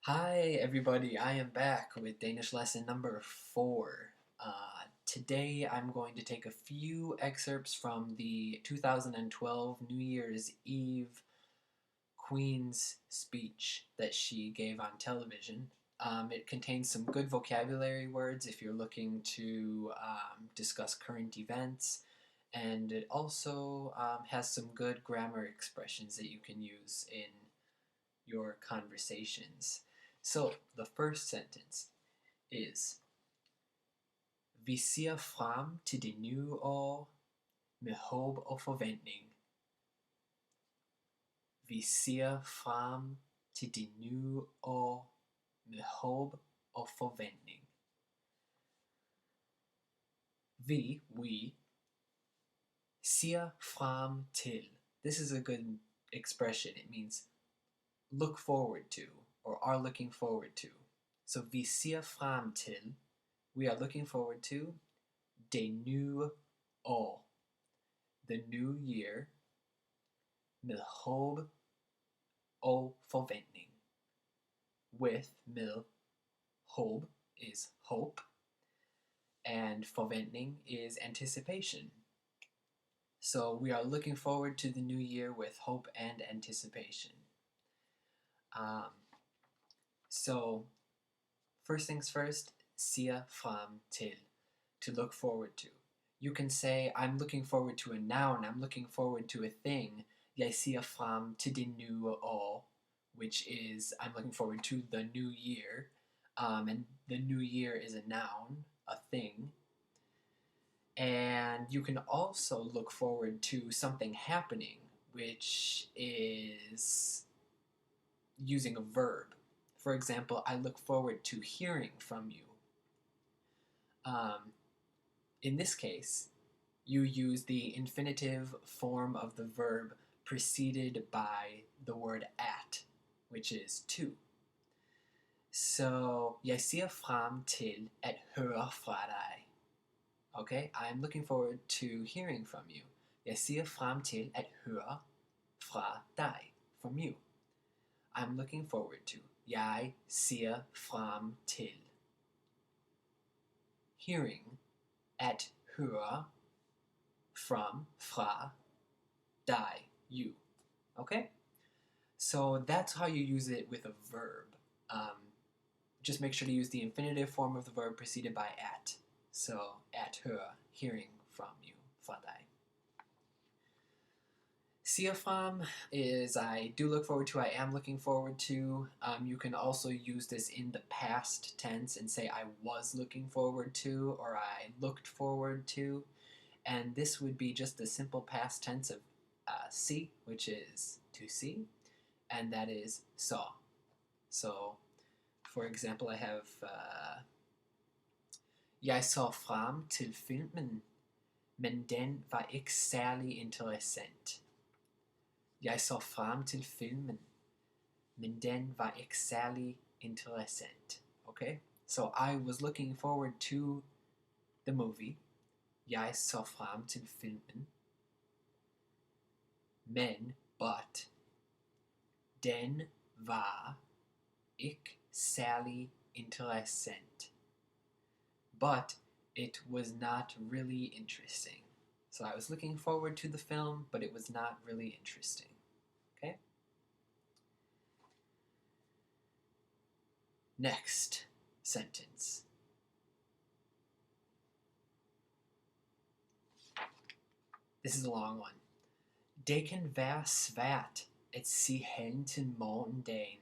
Hi everybody, I am back with Danish lesson number 4. Today I'm going to take a few excerpts from the 2012 New Year's Eve Queen's speech that she gave on television. It contains some good vocabulary words if you're looking to discuss current events, and it also has some good grammar expressions that you can use in your conversations. So, the first sentence is: Vi ser frem til det nye år med håb og forventning. Vi ser frem til det nye år med håb og forventning. We ser frem til. This is a good expression. It means look forward to or are looking forward to. So vi ser frem til, we are looking forward to, det nye år, the new year, med håb og forventning. Med håb is hope, and forventning is anticipation. So we are looking forward to the new year with hope and anticipation. So first things first, ser frem til, to look forward to. You can say, I'm looking forward to a noun, I'm looking forward to a thing. Jeg ser frem til det nye år, which is, I'm looking forward to the new year. And the new year is a noun, a thing. And you can also look forward to something happening, which is using a verb. For example, I look forward to hearing from you. In this case, you use the infinitive form of the verb preceded by the word at, which is to. So, jeg ser frem til at høre fra dig. Okay, I'm looking forward to hearing from you. Jeg ser frem til at høre fra dig, from you. I'm looking forward to. Jeg ser frem til. Hearing, at høre, from, fra, dig, you. Okay? So that's how you use it with a verb. Just make sure to use the infinitive form of the verb preceded by at. So, at høre, hearing from you, fra dig. Ser frem is I do look forward to, I am looking forward to. You can also use this in the past tense and say I was looking forward to or I looked forward to. And this would be just the simple past tense of see, which is to see, and that is saw. So, for example, I have Jeg så frem til filmen, men den var ikke særlig interessant. Jeg så frem til filmen, men den var ikke særlig interessant. Okay? So I was looking forward to the movie. Jeg så frem til filmen. Men, but, den var ikke særlig interessant. But it was not really interesting. So I was looking forward to the film, but it was not really interesting. Okay? Next sentence. This is a long one. Det kan være svært at se hen til morgendagen,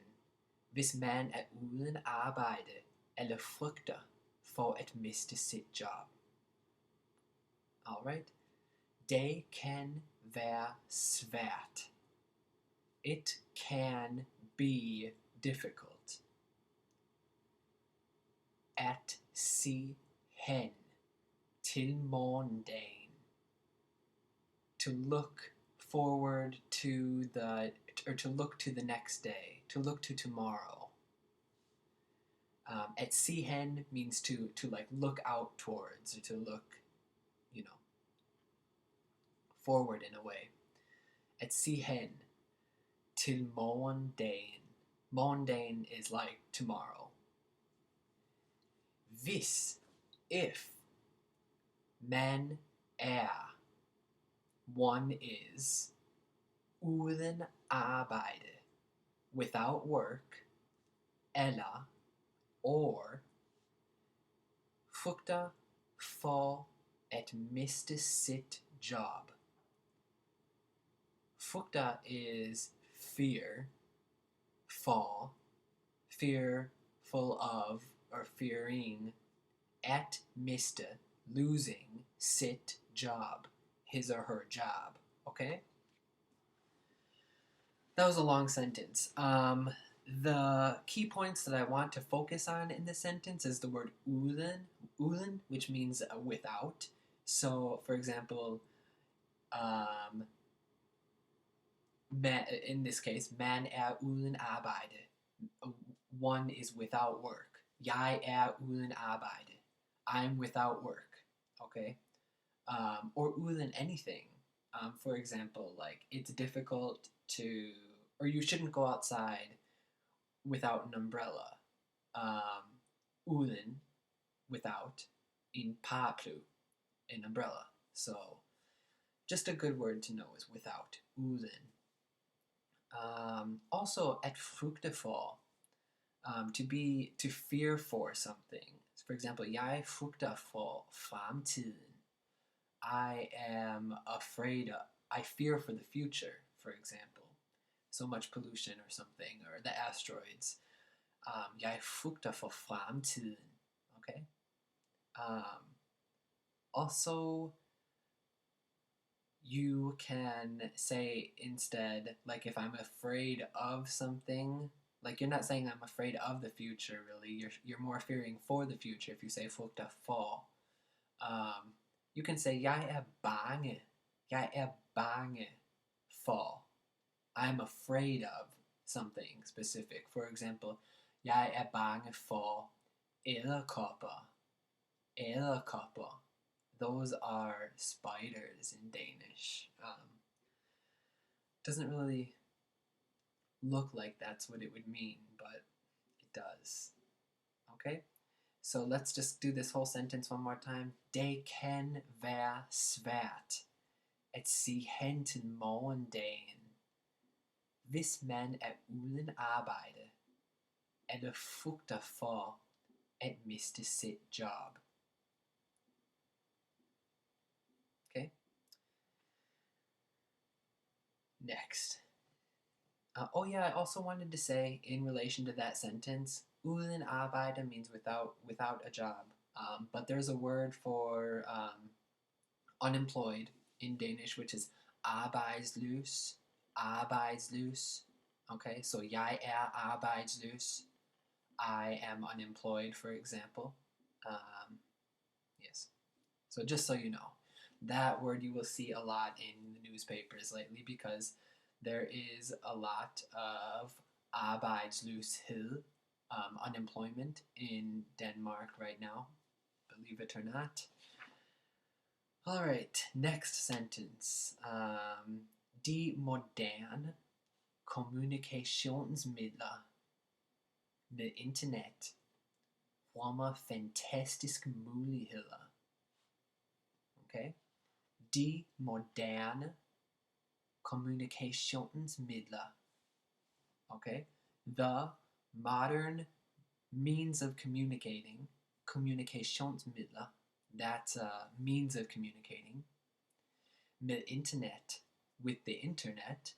hvis man er uden arbejde eller frygter for at miste sit job. Alright? Det kan være svært. It can be difficult. At se hen til morgendagen. To look forward to to look to the next day, to look to tomorrow. At se hen means to like look out towards, or to look, forward in a way. At se hen til morgendagen. Morgen is like tomorrow. Hvis, if, man er, one is, uden arbejde, without work, eller, or, frygter for at miste sit job. Frygter is fear, for, fearful of, or fearing, at miste, losing, sit, job, his or her job. Okay? That was a long sentence. The key points that I want to focus on in this sentence is the word uden, which means without. So, for example, in this case, man uden arbejde. One is without work. Jeg uden arbejde. I'm without work. Okay? Or uden anything. For example, like it's difficult to, or you shouldn't go outside without an umbrella. Uden, without, in paraplu, an umbrella. So, just a good word to know is without, uden. Also, at frygte for, to fear for something. For example, jeg frygter for fremtiden. I am afraid of, I fear for the future, for example. So much pollution or something, or the asteroids. Jeg frygter for fremtiden. Okay? Also, you can say instead, like if I'm afraid of something, like you're not saying I'm afraid of the future, really. You're more fearing for the future if you say frygter for. You can say jeg er bange. Jeg er bange for. I'm afraid of something specific. For example, jeg er bange for edderkopper. Edderkopper. Those are spiders in Danish. Doesn't really look like that's what it would mean, but it does. Okay? So let's just do this whole sentence one more time. Det kan være svært at se hen til morgendagen, hvis man er uden arbejde, eller frygter for at miste sit job. Okay? Next. I also wanted to say, in relation to that sentence, uden arbejde means without a job. But there's a word for unemployed in Danish, which is arbejdsløs. Arbejdsløs. Okay, so jeg er arbejdsløs. I am unemployed, for example. Yes. So just so you know, that word you will see a lot in the newspapers lately because there is a lot of arbejdsløshed, unemployment in Denmark right now, believe it or not. All right, next sentence. De moderne kommunikationsmidler med internet rummer fantastiske muligheder. Okay? De moderne kommunikationsmidler. Okay? The modern means of communicating, kommunikationsmidler, that's a means of communicating, med internet, with the internet,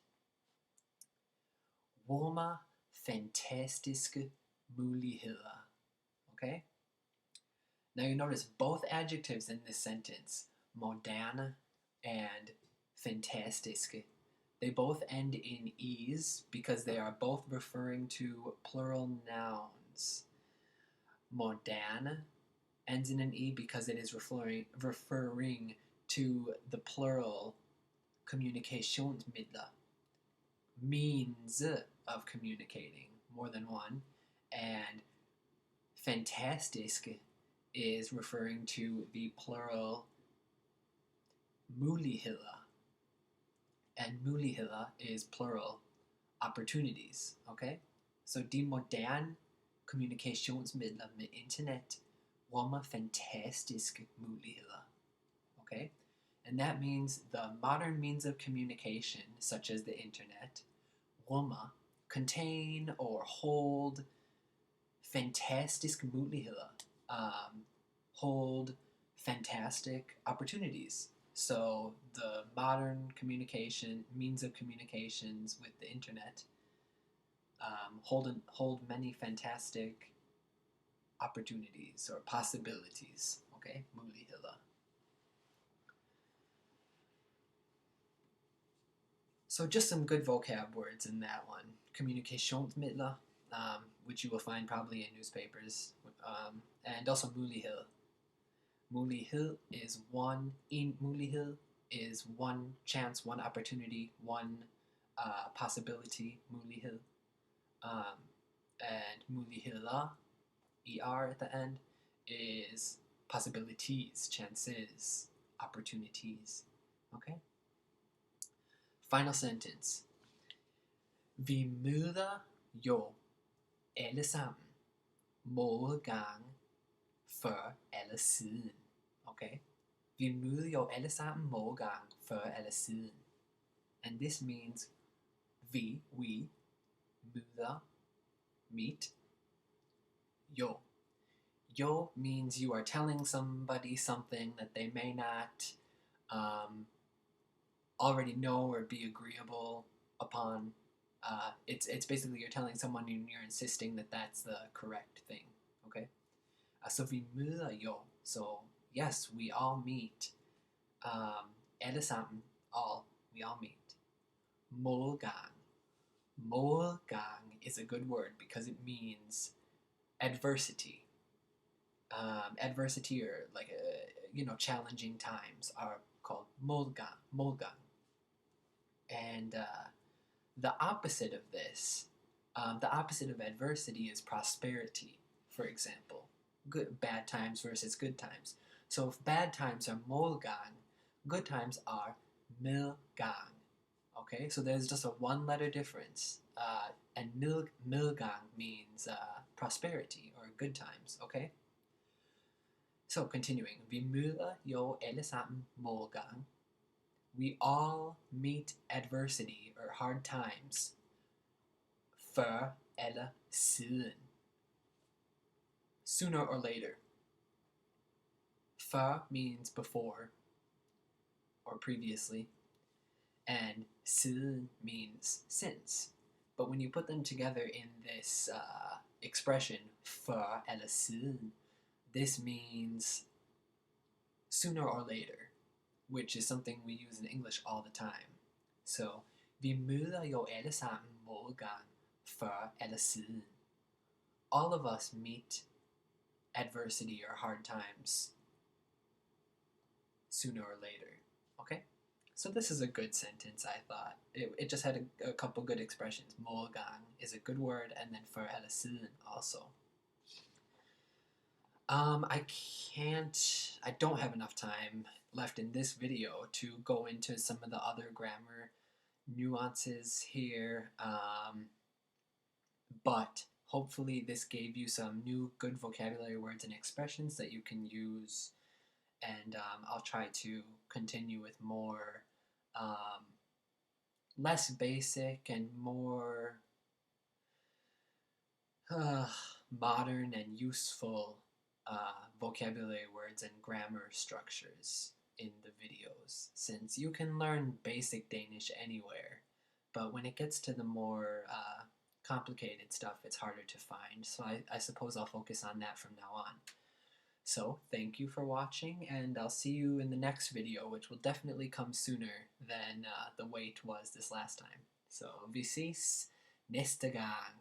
rummer fantastiske muligheder. Okay? Now you notice both adjectives in this sentence, moderne and fantastiske, they both end in "-es" because they are both referring to plural nouns. Moderne ends in an "e" because it is referring to the plural kommunikationsmidler, means of communicating, more than one, and fantastisk is referring to the plural muligheder, and muligheder is plural opportunities, okay? Så de moderne kommunikationsmidler med internet rummer fantastiske muligheder. Okay? And that means the modern means of communication, such as the internet, rummer, contain or hold fantastiske muligheder, hold fantastic opportunities. So the modern communication means of communications with the internet hold many fantastic opportunities or possibilities. Okay, muligheder. So just some good vocab words in that one. Kommunikationsmidler, which you will find probably in newspapers, and also mulighed. Mulighed is mulighed is one chance, one opportunity, one possibility. Mulighed, and muligheder, er at the end, is possibilities, chances, opportunities. Okay. Final sentence. Vi møder jo alle sammen mange gange før eller siden. Okay? Vi møder jo alle sammen mange gange før eller siden. And this means we møder, meet, jo. Yo means you are telling somebody something that they may not already know or be agreeable upon. It's basically you're telling someone and you're insisting that that's the correct thing. Okay? So vi møder jo. So yes, we all meet. Alle sammen, all, we all meet. Målgang. Målgang is a good word because it means adversity. Adversity or like challenging times are called målgang. And the opposite of this, the opposite of adversity is prosperity, for example. Bad times versus good times. So if bad times are målgang, good times are medgang. Okay, so there's just a one-letter difference. And medgang means prosperity or good times. Okay. So continuing, vi møder jo alle sammen målgang. We all meet adversity or hard times før eller siden. Sooner or later. Før means before or previously, and siden means since. But when you put them together in this expression, før eller siden, this means sooner or later, which is something we use in English all the time. So, vi møder jo alle sammen målgang før eller siden. All of us meet adversity or hard times sooner or later. Okay? So this is a good sentence, I thought. It just had a couple good expressions. Målgang is a good word, and then før eller siden also. I don't have enough time left in this video to go into some of the other grammar nuances here, but hopefully this gave you some new good vocabulary words and expressions that you can use, and I'll try to continue with more less basic and more modern and useful vocabulary words and grammar structures in the videos, since you can learn basic Danish anywhere, but when it gets to the more complicated stuff, it's harder to find, so I suppose I'll focus on that from now on. So, thank you for watching, and I'll see you in the next video, which will definitely come sooner than the wait was this last time. So, vi ses næste gang!